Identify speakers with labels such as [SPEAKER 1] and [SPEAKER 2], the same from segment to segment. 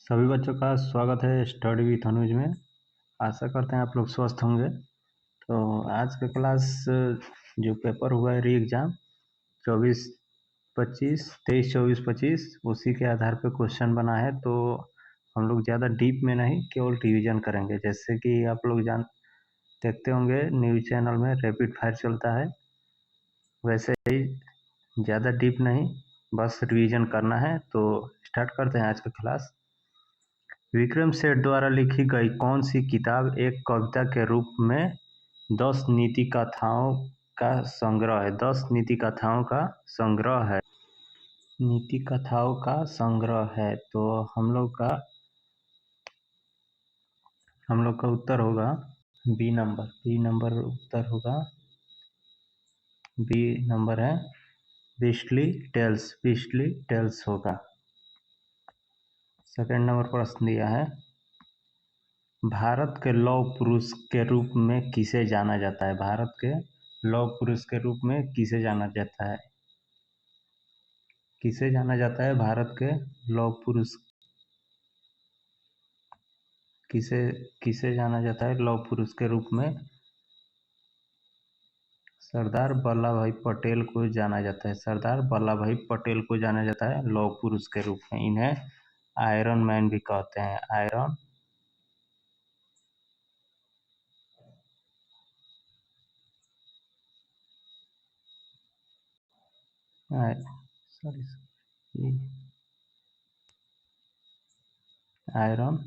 [SPEAKER 1] सभी बच्चों का स्वागत है स्टडी विथ अनुज में। आशा करते हैं आप लोग स्वस्थ होंगे। तो आज का क्लास जो पेपर हुआ है री एग्ज़ाम 23-24 उसी के आधार पर क्वेश्चन बना है। तो हम लोग ज़्यादा डीप में नहीं, केवल रिवीजन करेंगे। जैसे कि आप लोग देखते होंगे न्यूज़ चैनल में रैपिड फायर चलता है, वैसे ही ज़्यादा डीप नहीं, बस रिवीजन करना है। तो स्टार्ट करते हैं आज का क्लास। विक्रम सेठ द्वारा लिखी गई कौन सी किताब एक कविता के रूप में 10 नीति कथाओं का संग्रह है? 10 नीति कथाओं का संग्रह है। नीति कथाओं का संग्रह है। तो हम लोग का उत्तर होगा बी नंबर उत्तर होगा बी नंबर है बीस्टली टेल्स होगा। सेकंड नंबर प्रश्न दिया है, भारत के लौह पुरुष के रूप में किसे जाना जाता है? भारत के लौह पुरुष के रूप में किसे जाना जाता है? किसे जाना जाता है भारत के लौह पुरुष? किसे किसे जाना जाता है लौह पुरुष के रूप में? सरदार वल्लभ भाई पटेल को जाना जाता है। सरदार वल्लभ भाई पटेल को जाना जाता है लौह पुरुष के रूप में। इन्हें आयरन मैन भी कहते हैं। आयरन आयरन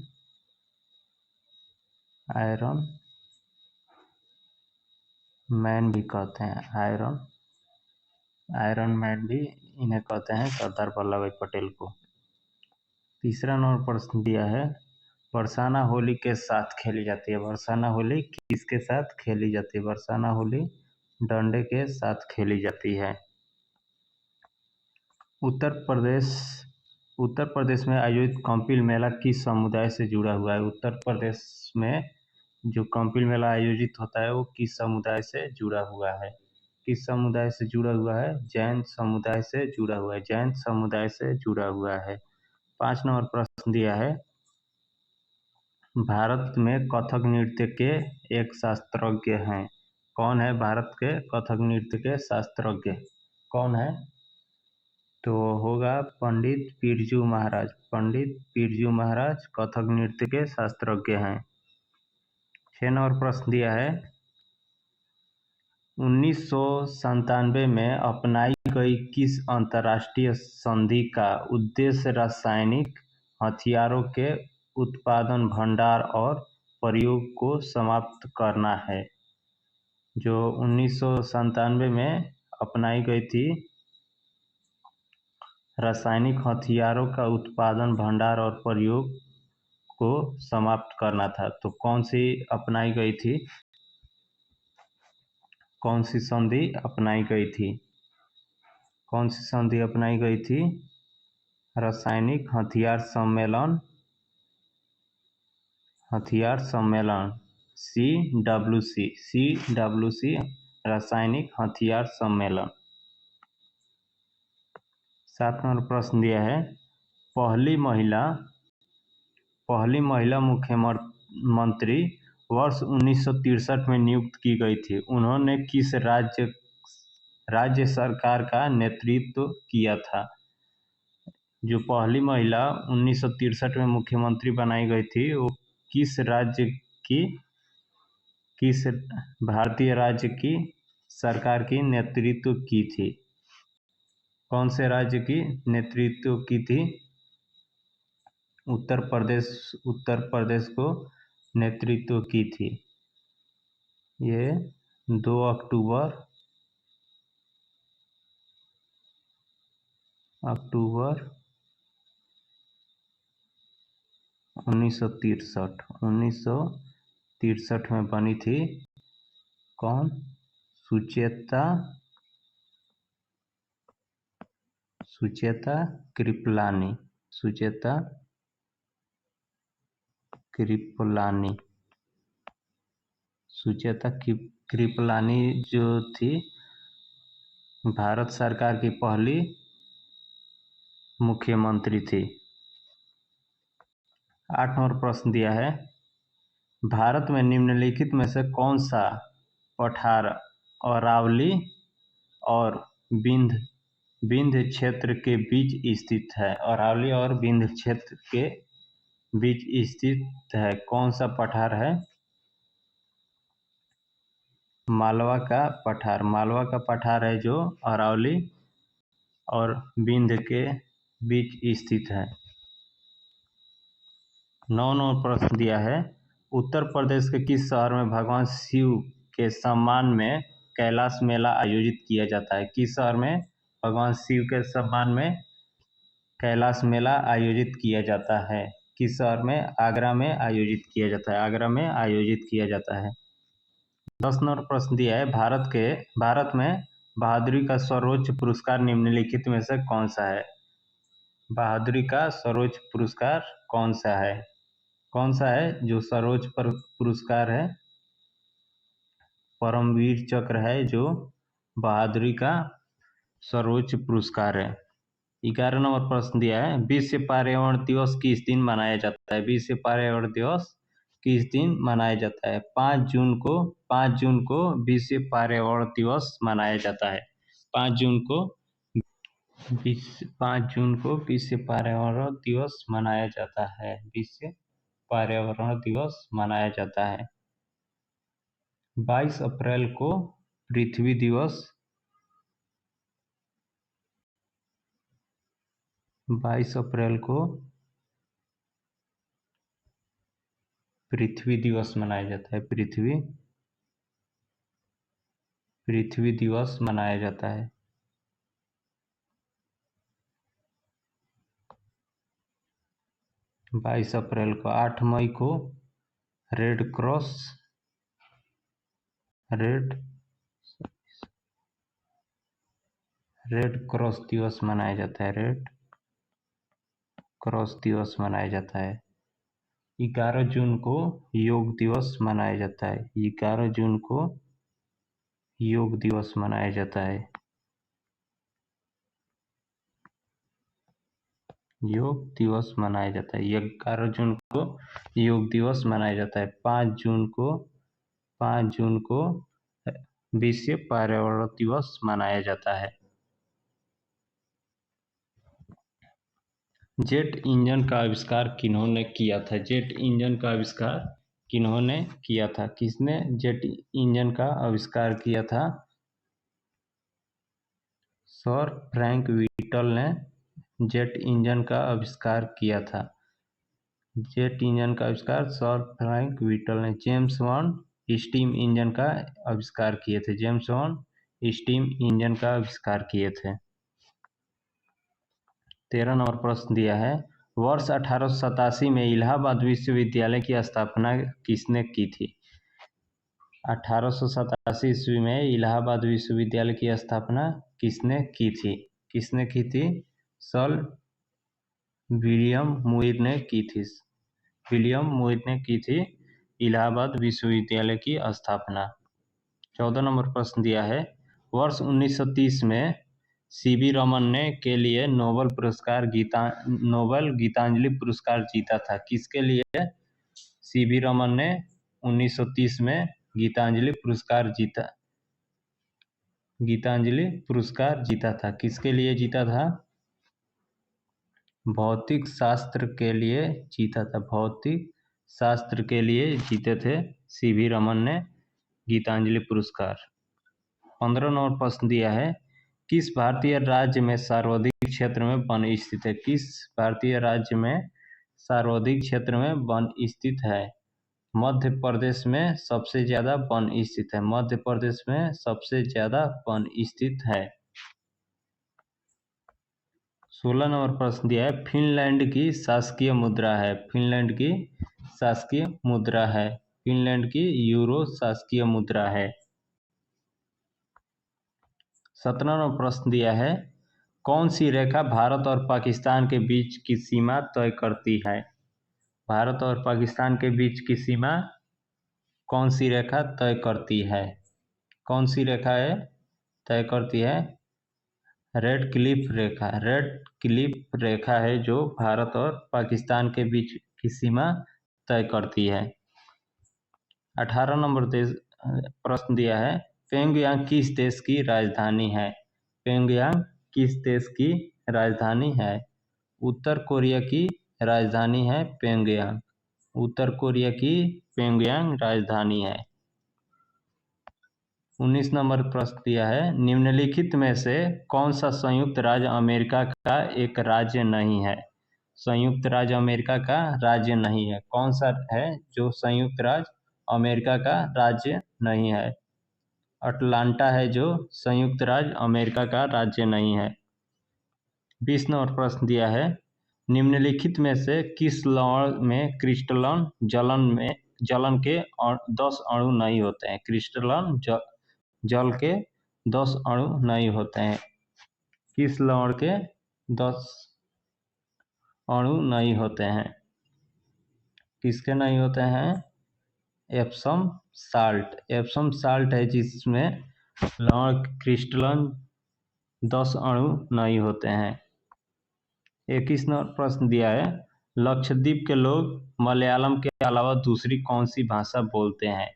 [SPEAKER 1] आयरन मैन भी कहते हैं। आयरन मैन भी इन्हें कहते हैं, सरदार वल्लभ भाई पटेल को। तीसरा नंबर प्रश्न दिया है, बरसाना होली के साथ खेली जाती है। बरसाना होली किसके साथ खेली जाती है? बरसाना होली डंडे के साथ खेली जाती है। उत्तर प्रदेश में आयोजित कंपिल मेला किस समुदाय से जुड़ा हुआ है? उत्तर प्रदेश में जो कंपिल मेला आयोजित होता है वो किस समुदाय से जुड़ा हुआ है? किस समुदाय से जुड़ा हुआ है? जैन समुदाय से जुड़ा हुआ है। जैन समुदाय से जुड़ा हुआ है। 5 नंबर प्रश्न दिया है, भारत में कथक नृत्य के एक शास्त्रज्ञ हैं। कौन है भारत के कथक नृत्य के शास्त्रज्ञ? कौन है? तो होगा पंडित बिरजू महाराज। पंडित बिरजू महाराज कथक नृत्य के शास्त्रज्ञ हैं। 6 नंबर प्रश्न दिया है, 1997 में अपनाई गई किस अंतर्राष्ट्रीय संधि का उद्देश्य रासायनिक हथियारों के उत्पादन, भंडार और प्रयोग को समाप्त करना है? जो 1997 में अपनाई गई थी, रासायनिक हथियारों का उत्पादन, भंडार और प्रयोग को समाप्त करना था। तो कौन सी अपनाई गई थी? कौन सी संधि अपनाई गई थी? कौन सी संधि अपनाई गई थी? रासायनिक हथियार सम्मेलन CWC रासायनिक हथियार सम्मेलन। 7 नंबर प्रश्न दिया है, पहली महिला मुख्यमंत्री वर्ष 1963 में नियुक्त की गई थी। उन्होंने किस राज्य सरकार का नेतृत्व किया था? जो पहली महिला 1963 में मुख्यमंत्री बनाई गई थी वो किस भारतीय राज्य की सरकार की नेतृत्व की थी? कौन से राज्य की नेतृत्व की थी? उत्तर प्रदेश को नेतृत्व की थी। ये 2 अक्टूबर 1963 में बनी थी। कौन? सुचेता कृपलानी। सुचेता कृपलानी जो थी भारत सरकार की पहली मुख्यमंत्री थी। 8 नंबर प्रश्न दिया है, भारत में निम्नलिखित में से कौन सा पठार अरावली और विंध्य क्षेत्र के बीच स्थित है? अरावली और विंध्य क्षेत्र के बीच स्थित है, कौन सा पठार है? मालवा का पठार। मालवा का पठार है जो अरावली और विंध्य के बीच स्थित है। 9 नंबर प्रश्न दिया है, उत्तर प्रदेश के किस शहर में भगवान शिव के सम्मान में कैलाश मेला आयोजित किया जाता है? किस शहर में भगवान शिव के सम्मान में कैलाश मेला आयोजित किया जाता है? किस शहर में? आगरा में आयोजित किया जाता है। आगरा में आयोजित किया जाता है। 10 नंबर प्रश्न दिया है, भारत में बहादुरी का सर्वोच्च पुरस्कार निम्नलिखित में से कौन सा है? बहादुरी का सर्वोच्च पुरस्कार कौन सा है? कौन सा है जो सर्वोच्च पुरस्कार है? परमवीर चक्र है जो बहादुरी का सर्वोच्च पुरस्कार है। 11 नंबर प्रश्न दिया है, विश्व पर्यावरण दिवस किस दिन मनाया जाता है? विश्व पर्यावरण दिवस किस दिन मनाया जाता है? 5 जून को विश्व पर्यावरण दिवस मनाया जाता है। 5 जून को विश्व पर्यावरण दिवस मनाया जाता है। विश्व पर्यावरण दिवस मनाया जाता है। 22 अप्रैल को पृथ्वी दिवस 22 अप्रैल को पृथ्वी दिवस मनाया जाता है। पृथ्वी दिवस मनाया जाता है। 22 अप्रैल को। 8 मई को रेड क्रॉस दिवस मनाया जाता है। रेड क्रॉस दिवस मनाया जाता है। 11 जून को योग दिवस मनाया जाता है। 11 जून को योग दिवस मनाया जाता है। योग दिवस मनाया जाता है। 11 जून को योग दिवस मनाया जाता है। 5 जून को विश्व पर्यावरण दिवस मनाया जाता है। जेट इंजन का आविष्कार किन्होंने किया था? जेट इंजन का आविष्कार किन्होंने किया था? किसने जेट इंजन का आविष्कार किया था? सर फ्रैंक व्हिटल ने जेट इंजन का आविष्कार किया था। जेट इंजन का आविष्कार सर फ्रैंक व्हिटल ने। जेम्स वॉन स्टीम इंजन का आविष्कार किए थे। जेम्स वॉन स्टीम इंजन का आविष्कार किए थे। 13 नंबर प्रश्न दिया है, वर्ष 1887 में इलाहाबाद विश्वविद्यालय की स्थापना किसने की थी? 1887 ईस्वी में इलाहाबाद विश्वविद्यालय की स्थापना किसने की थी? किसने की थी? सर विलियम मुइर ने की थी। विलियम मुइर ने की थी इलाहाबाद विश्वविद्यालय की स्थापना। 14 नंबर प्रश्न दिया है, वर्ष 1930 में सीवी रमन ने के लिए नोबेल गीतांजलि पुरस्कार जीता था। किसके लिए सीवी रमन ने 1930 में गीतांजलि पुरस्कार जीता था? किसके लिए जीता था? भौतिक शास्त्र के लिए जीता था। भौतिक शास्त्र के लिए जीते थे सीवी रमन ने गीतांजलि पुरस्कार। 15 नंबर प्रश्न दिया है, किस भारतीय राज्य में सर्वाधिक क्षेत्र में वन स्थित है? किस भारतीय राज्य में सर्वाधिक क्षेत्र में वन स्थित है? मध्य प्रदेश में सबसे ज्यादा वन स्थित है। मध्य प्रदेश में सबसे ज्यादा वन स्थित है। 16 नंबर प्रश्न दिया है, फिनलैंड की शासकीय मुद्रा है। फिनलैंड की शासकीय मुद्रा है। फिनलैंड की यूरो शासकीय मुद्रा है। 17 नंबर प्रश्न दिया है, कौन सी रेखा भारत और पाकिस्तान के बीच की सीमा तय करती है? भारत और पाकिस्तान के बीच की सीमा कौन सी रेखा तय करती है? कौन सी रेखा है तय करती है? रेड क्लिफ रेखा। रेड क्लिफ रेखा है जो भारत और पाकिस्तान के बीच की सीमा तय करती है। 18 नंबर प्रश्न दिया है, प्योंगयांग किस देश की राजधानी है? प्योंगयांग किस देश की राजधानी है? उत्तर कोरिया की राजधानी है प्योंगयांग। उत्तर कोरिया की प्योंगयांग राजधानी है। 19 नंबर प्रश्न दिया है, निम्नलिखित में से कौन सा संयुक्त राज्य अमेरिका का एक राज्य नहीं है? संयुक्त राज्य अमेरिका का राज्य नहीं है, कौन सा है जो संयुक्त राज्य अमेरिका का राज्य नहीं है? अटलांटा है जो संयुक्त राज्य अमेरिका का राज्य नहीं है। 20 नंबर प्रश्न दिया है, निम्नलिखित में से किस लवण में क्रिस्टलन जलन के 10 अणु नहीं होते हैं? क्रिस्टलन जल के 10 अणु नहीं होते हैं। किस लवण के 10 अणु नहीं होते हैं? किसके नहीं होते हैं? Epsom salt. एप्सम साल्ट है जिसमें लवण क्रिस्टलन 10 अणु नहीं होते हैं। 21 नंबर प्रश्न दिया है, लक्षद्वीप के लोग मलयालम के अलावा दूसरी कौन सी भाषा बोलते हैं?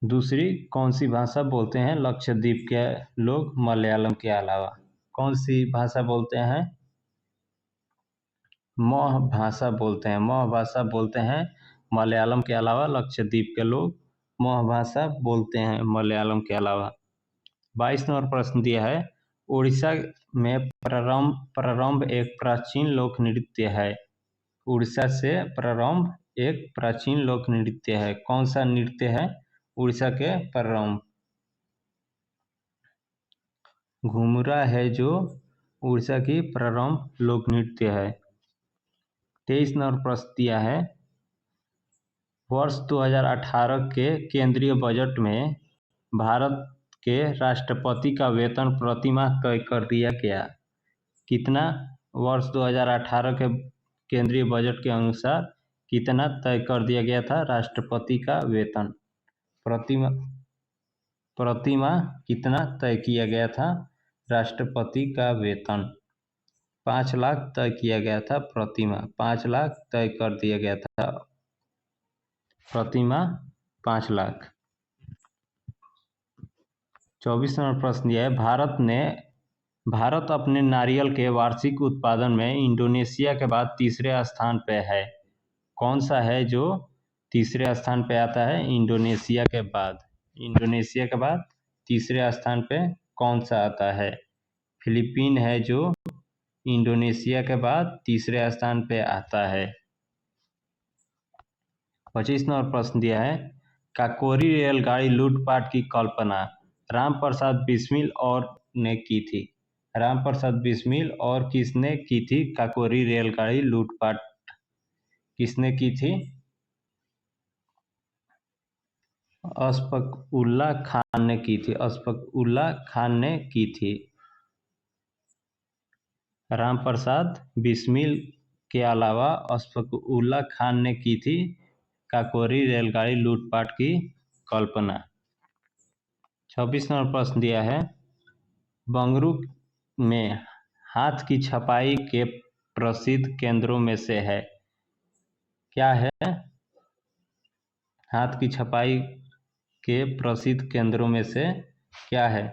[SPEAKER 1] दूसरी कौन सी भाषा बोलते हैं लक्षद्वीप के लोग मलयालम के अलावा? कौन सी भाषा बोलते हैं? मह भाषा बोलते हैं। मह भाषा बोलते हैं मलयालम के अलावा। लक्षद्वीप के लोग मह भाषा बोलते हैं मलयालम के अलावा। 22 नंबर प्रश्न दिया है, उड़ीसा में प्रारंभ एक प्राचीन लोक नृत्य है। उड़ीसा से प्रारंभ एक प्राचीन लोक नृत्य है। कौन सा नृत्य है उड़ीसा के प्रारंभ? घुमुरा है जो उड़ीसा की प्रारंभ लोक नृत्य है। 23 नंबर प्रश्न दिया है, वर्ष 2018 के केंद्रीय बजट में भारत के राष्ट्रपति का वेतन प्रतिमाह तय कर दिया गया। कितना वर्ष 2018 के केंद्रीय बजट के अनुसार कितना तय कर दिया गया था राष्ट्रपति का वेतन? प्रतिमाह कितना तय किया गया था राष्ट्रपति का वेतन? 5 लाख तय किया गया था प्रतिमाह। 5 लाख तय कर दिया गया था प्रतिमाह 5 लाख। 24 नंबर प्रश्न दिया है, भारत अपने नारियल के वार्षिक उत्पादन में इंडोनेशिया के बाद तीसरे स्थान पे है। कौन सा है जो तीसरे स्थान पे आता है इंडोनेशिया के बाद? इंडोनेशिया के बाद तीसरे स्थान पे कौन सा आता है? फिलीपीन है जो इंडोनेशिया के बाद तीसरे स्थान पे आता है। 25 नंबर प्रश्न दिया है, काकोरी रेलगाड़ी लूटपाट की कल्पना रामप्रसाद बिस्मिल और ने की थी। रामप्रसाद बिस्मिल और किसने की थी काकोरी रेलगाड़ी लूटपाट? किसने की थी? अशफाक उल्लाह खान ने की थी। अशफाक उल्लाह खान ने की थी। रामप्रसाद बिस्मिल के अलावा अशफाक उल्लाह खान ने की थी काकोरी रेलगाड़ी लूटपाट की कल्पना। 26 नंबर प्रश्न दिया है, बंगलुरु में हाथ की छपाई के प्रसिद्ध केंद्रों में से है। क्या है? हाथ की छपाई के प्रसिद्ध केंद्रों में से क्या है?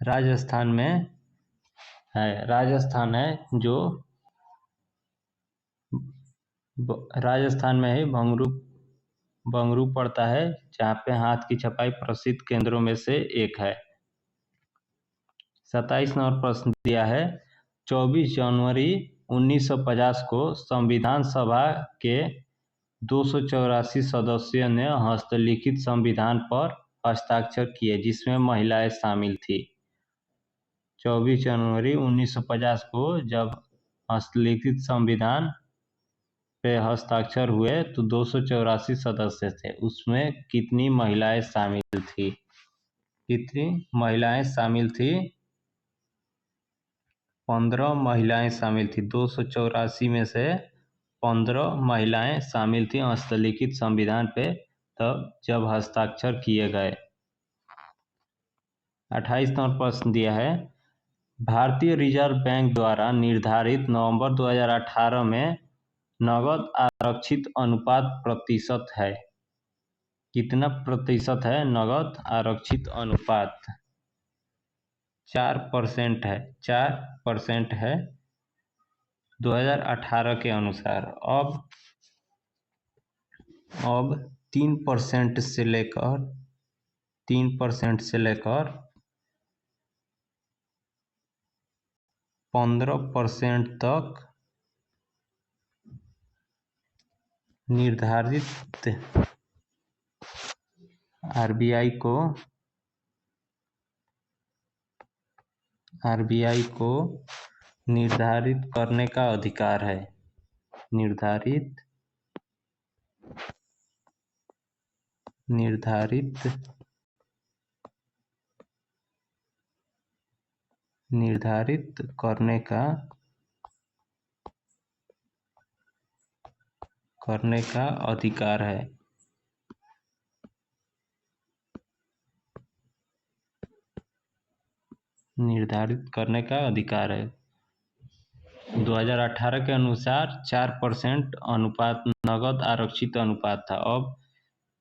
[SPEAKER 1] राजस्थान में है। राजस्थान है जो राजस्थान में ही बंगलुरु पड़ता है जहाँ पे हाथ की छपाई प्रसिद्ध केंद्रों में से एक है। 27 नंबर प्रश्न दिया है, 24 जनवरी 1950 को संविधान सभा के 284 सदस्यों ने हस्तलिखित संविधान पर हस्ताक्षर किए जिसमें महिलाएं शामिल थी। 24 जनवरी 1950 को जब हस्तलिखित संविधान पे हस्ताक्षर हुए तो 284 सदस्य थे, उसमें कितनी महिलाएं शामिल थी? कितनी महिलाएं शामिल थी? 15 महिलाएं शामिल थी। 284 में से 15 महिलाएं शामिल थी हस्तलिखित संविधान पे तब जब हस्ताक्षर किए गए। 28 नंबर प्रश्न दिया है, भारतीय रिजर्व बैंक द्वारा निर्धारित नवंबर 2018 में नकद आरक्षित अनुपात प्रतिशत है। कितना प्रतिशत है नकद आरक्षित अनुपात? 4% है। 4% है 2018 के अनुसार। अब 3% से लेकर 15% तक निर्धारित आरबीआई को निर्धारित करने का अधिकार है। निर्धारित करने का अधिकार है। निर्धारित करने का अधिकार है। 2018 के अनुसार 4% अनुपात नकद आरक्षित अनुपात था। अब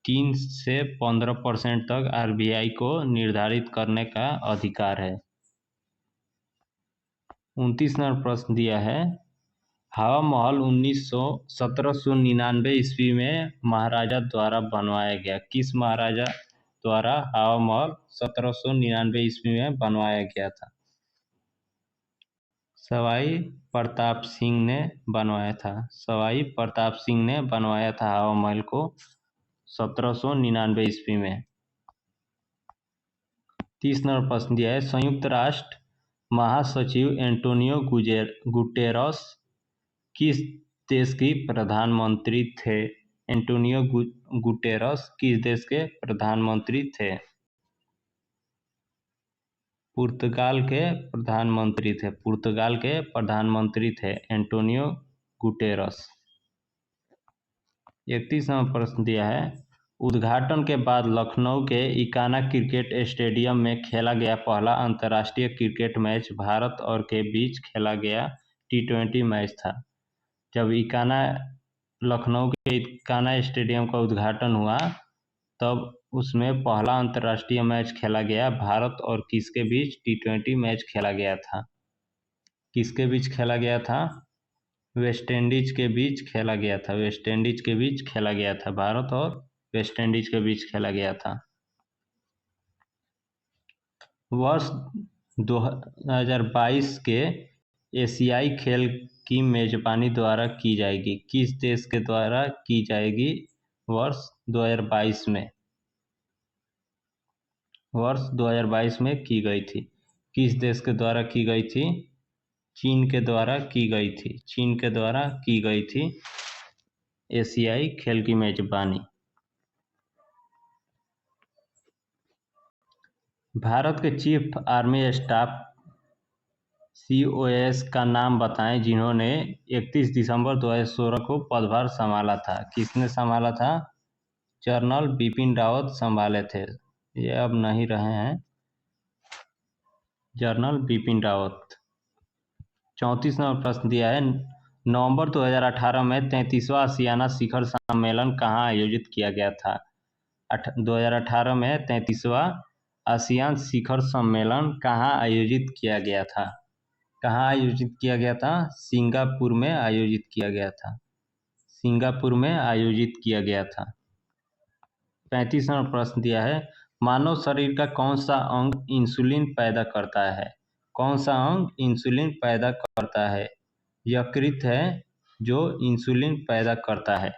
[SPEAKER 1] 3 से 15% तक आरबीआई को निर्धारित करने का अधिकार है। 29 नंबर प्रश्न दिया है, हवा महल 1799 ईस्वी में महाराजा द्वारा बनवाया गया। किस महाराजा द्वारा हवा महल 1799 ईस्वी में बनवाया गया था? सवाई प्रताप सिंह ने बनवाया था। सवाई प्रताप सिंह ने बनवाया था हवा महल को 1799 ईस्वी में। 30 नंबर प्रश्न दिया है, संयुक्त राष्ट्र महासचिव एंटोनियो गुटेरस किस देश की प्रधानमंत्री थे? एंटोनियो गुटेरस किस देश के प्रधानमंत्री थे? पुर्तगाल के प्रधानमंत्री थे एंटोनियो गुटेरस। 31 नंबर प्रश्न दिया है, उद्घाटन के बाद लखनऊ के इकाना क्रिकेट स्टेडियम में खेला गया पहला अंतर्राष्ट्रीय क्रिकेट मैच भारत और के बीच खेला गया T20 मैच था। जब लखनऊ के इकाना स्टेडियम का उद्घाटन हुआ तब उसमें पहला अंतर्राष्ट्रीय मैच खेला गया भारत और किसके बीच? T20 मैच खेला गया था। किसके बीच खेला गया था? वेस्ट इंडीज के बीच खेला गया था। वेस्ट इंडीज के बीच खेला गया था। भारत और वेस्ट इंडीज के बीच खेला गया था। वर्ष 2022 के एशियाई खेल की मेजबानी द्वारा की जाएगी। किस देश के द्वारा की जाएगी वर्ष 2022 में? वर्ष 2022 में की गई थी। किस देश के द्वारा की गई थी? चीन के द्वारा की गई थी। चीन के द्वारा की गई थी एशियाई खेल की मेजबानी। भारत के चीफ आर्मी स्टाफ COS का नाम बताएं जिन्होंने 31 दिसंबर 2016 को पदभार संभाला था। किसने संभाला था? जनरल बिपिन रावत संभाले थे। ये अब नहीं रहे हैं जनरल बिपिन रावत। 34 नंबर प्रश्न दिया है, नवंबर 2018 में 33वां आसियाना शिखर सम्मेलन कहाँ आयोजित किया गया था? 2018 में 33वां आसियान शिखर सम्मेलन कहाँ आयोजित किया गया था? कहाँ आयोजित किया गया था? सिंगापुर में आयोजित किया गया था। सिंगापुर में आयोजित किया गया था। 35 नंबर प्रश्न दिया है, मानव शरीर का कौन सा अंग इंसुलिन पैदा करता है? कौन सा अंग इंसुलिन पैदा करता है? यकृत है जो इंसुलिन पैदा करता है।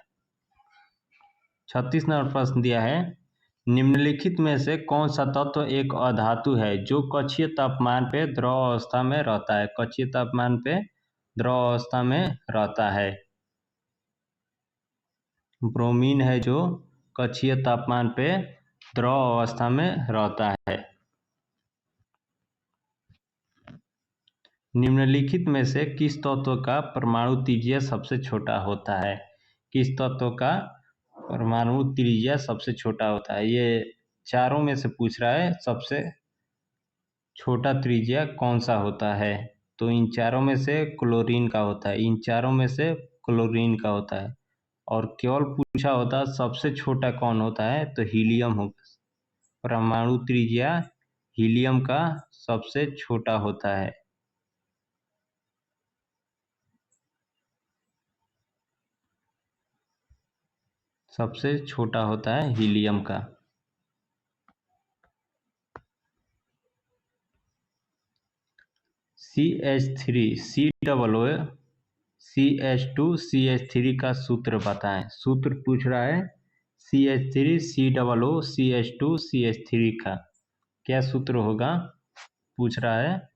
[SPEAKER 1] 36 नंबर प्रश्न दिया है, निम्नलिखित में से कौन सा तत्व एक अधातु है जो कक्षीय तापमान पे द्रव अवस्था में रहता है? कक्षीय तापमान पे द्रव अवस्था में रहता है। ब्रोमीन है जो कक्षीय तापमान पे द्रव अवस्था में रहता है। निम्नलिखित में से किस तत्व का परमाणु त्रिज्या सबसे छोटा होता है? किस तत्व का परमाणु त्रिज्या सबसे छोटा होता है? ये चारों में से पूछ रहा है, सबसे छोटा त्रिज्या कौन सा होता है? तो इन चारों में से क्लोरीन का होता है, इन चारों में से क्लोरीन का होता है। और केवल पूछा होता सबसे छोटा कौन होता है, तो हीलियम होगा। परमाणु त्रिज्या हीलियम का सबसे छोटा होता है। सबसे छोटा होता है हीलियम का। CH3 COO CH2CH3 का सूत्र बताएं। सूत्र पूछ रहा है CH3COO CH2CH3 का क्या सूत्र होगा, पूछ रहा है।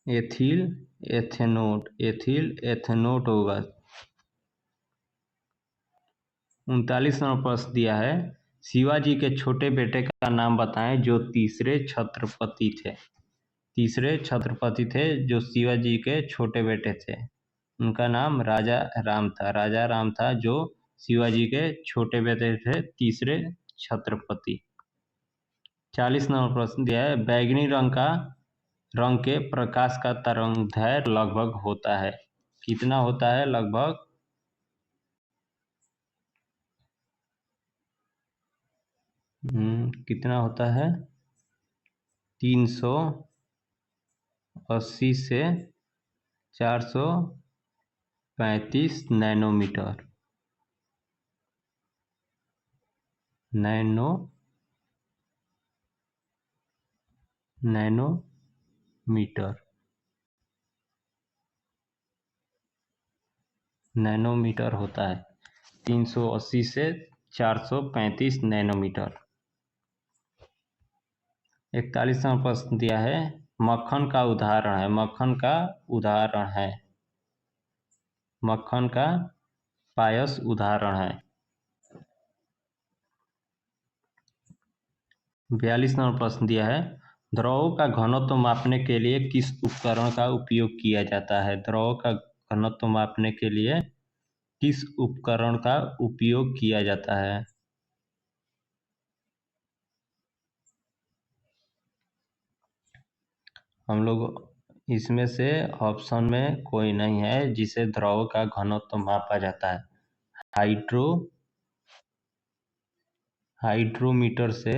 [SPEAKER 1] एथिल एथेनोट होगा। 39 नंबर प्रश्न दिया है, शिवाजी के छोटे बेटे का नाम बताएं जो तीसरे छत्रपति थे। तीसरे छत्रपति थे जो शिवाजी के छोटे बेटे थे, उनका नाम राजा राम था। राजा राम था जो शिवाजी के छोटे बेटे थे, तीसरे छत्रपति। 40 नंबर प्रश्न दिया है, बैगनी रंग के प्रकाश का तरंगदैर्घ्य लगभग होता है। कितना होता है लगभग? कितना होता है? 380 से 435 नैनोमीटर। नैनोमीटर होता है। 380 से 435 नैनोमीटर। 41वां प्रश्न दिया है, मक्खन का पायस उदाहरण है। 42 नंबर प्रश्न दिया है, द्रव का घनत्व मापने के लिए किस उपकरण का उपयोग किया जाता है? द्रव का घनत्व मापने के लिए किस उपकरण का उपयोग किया जाता है? हम लोग इसमें से ऑप्शन में कोई नहीं है जिसे द्रव का घनत्व मापा जाता है। हाइड्रोमीटर से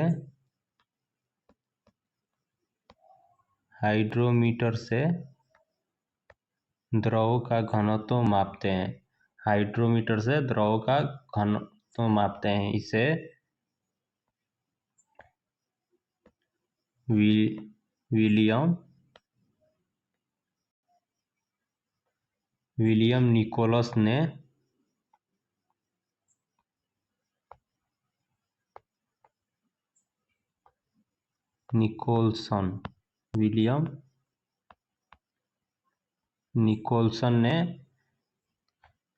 [SPEAKER 1] द्रव का घनत्व मापते हैं। हाइड्रोमीटर से द्रव का घनत्व मापते हैं। इसे विलियम निकोलसन ने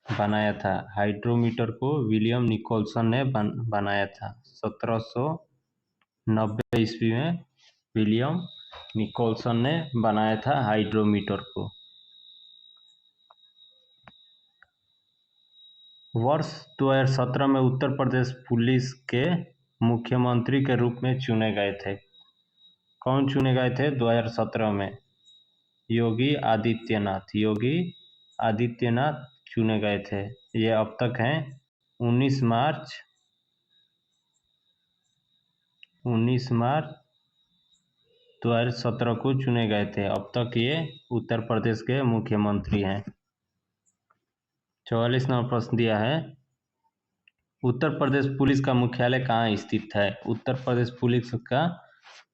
[SPEAKER 1] बनाया था। हाइड्रोमीटर को विलियम निकोलसन ने बनाया था 1790 ईस्वी में। विलियम निकोलसन ने बनाया था हाइड्रोमीटर को। वर्ष 2017 में उत्तर प्रदेश पुलिस के मुख्यमंत्री के रूप में चुने गए थे। कौन चुने गए थे 2017 में? योगी आदित्यनाथ चुने गए थे। ये अब तक हैं 19 मार्च 2017 को चुने गए थे। अब तक ये उत्तर प्रदेश के मुख्यमंत्री हैं। 44 नंबर प्रश्न दिया है, उत्तर प्रदेश पुलिस का मुख्यालय कहाँ स्थित है? उत्तर प्रदेश पुलिस का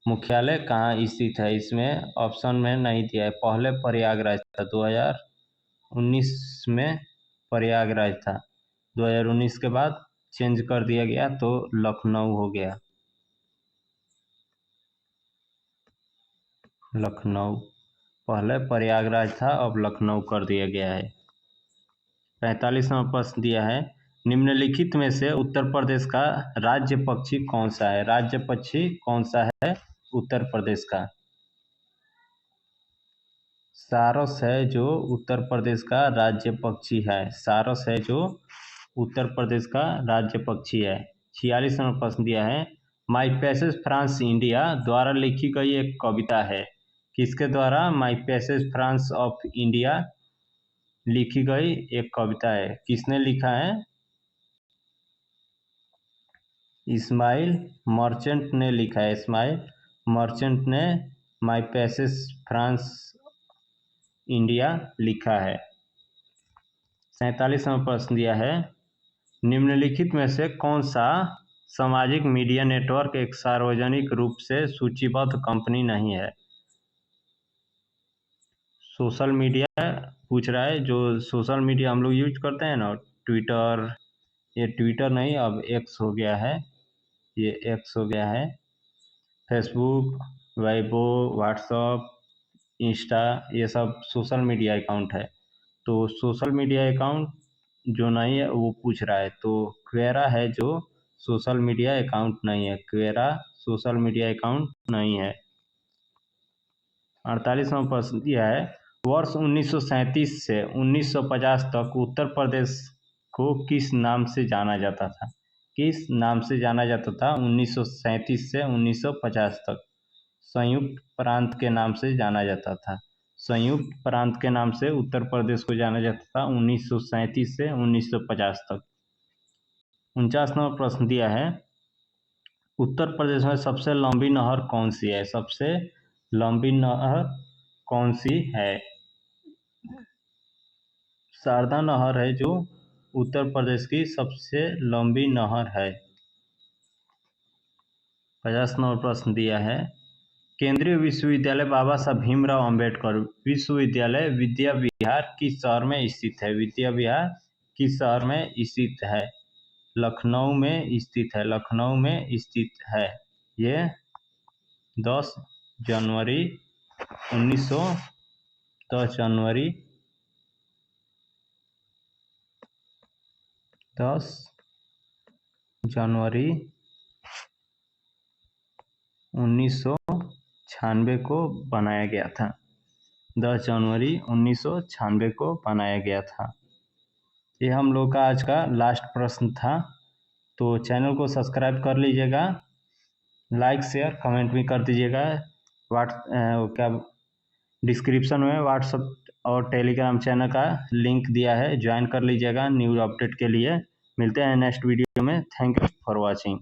[SPEAKER 1] मुख्यालय कहाँ स्थित है? इसमें ऑप्शन में नहीं दिया है। पहले प्रयागराज था, 2019 में प्रयागराज था। 2019 के बाद चेंज कर दिया गया तो लखनऊ हो गया। लखनऊ, पहले प्रयागराज था, अब लखनऊ कर दिया गया है। 45 नंबर प्रश्न दिया है, निम्नलिखित में से उत्तर प्रदेश का राज्य पक्षी कौन सा है? राज्य पक्षी कौन सा है उत्तर प्रदेश का? सारस है जो उत्तर प्रदेश का राज्य पक्षी है। सारस है जो उत्तर प्रदेश का राज्य पक्षी है। 46 नंबर प्रश्न दिया है, माई पैसेज फ्रांस इंडिया द्वारा लिखी गई एक कविता है। किसके द्वारा? माई पैसेज फ्रांस ऑफ इंडिया लिखी गई एक कविता है। किसने लिखा है? इस्माइल मर्चेंट ने लिखा है। इस्माइल मर्चेंट ने माई पैसेज फ्रांस इंडिया लिखा है। 47वां प्रश्न दिया है, निम्नलिखित में से कौन सा सामाजिक मीडिया नेटवर्क एक सार्वजनिक रूप से सूचीबद्ध कंपनी नहीं है? सोशल मीडिया पूछ रहा है, जो सोशल मीडिया हम लोग यूज करते हैं ना, ट्विटर, ये ट्विटर नहीं, अब एक्स हो गया है, ये एक्स हो गया है। फेसबुक, वाइबो, व्हाट्सअप, इंस्टा, ये सब सोशल मीडिया अकाउंट है। तो सोशल मीडिया अकाउंट जो नहीं है वो पूछ रहा है, तो क्वेरा है जो सोशल मीडिया अकाउंट नहीं है। क्वेरा सोशल मीडिया अकाउंट नहीं है। 48वां प्रश्न दिया है, वर्ष 1937 से 1950 तक उत्तर प्रदेश को किस नाम से जाना जाता था? किस नाम से जाना जाता था 1937 से 1950 तक? संयुक्त प्रांत के नाम से जाना जाता था। संयुक्त प्रांत के नाम से उत्तर प्रदेश को जाना जाता था 1937 से 1950 तक। 49वां प्रश्न दिया है, उत्तर प्रदेश में सबसे लंबी नहर कौन सी है? सबसे लंबी नहर कौन सी है? शारदा नहर है जो उत्तर प्रदेश की सबसे लंबी नहर है। 50वां प्रश्न दिया है, केंद्रीय विश्वविद्यालय बाबा साहब भीमराव अंबेडकर विश्वविद्यालय विद्या विहार किस शहर में स्थित है? विद्या विहार किस शहर में स्थित है? लखनऊ में स्थित है। लखनऊ में स्थित है। ये 10 जनवरी 10 जनवरी 1996 को बनाया गया था। 10 जनवरी 1996 को बनाया गया था। ये हम लोग का आज का लास्ट प्रश्न था। तो चैनल को सब्सक्राइब कर लीजिएगा, लाइक शेयर कमेंट भी कर दीजिएगा। क्या डिस्क्रिप्शन में व्हाट्सएप और टेलीग्राम चैनल का लिंक दिया है, ज्वाइन कर लीजिएगा न्यूज़ अपडेट के लिए। मिलते हैं नेक्स्ट वीडियो में। Thank you for watching.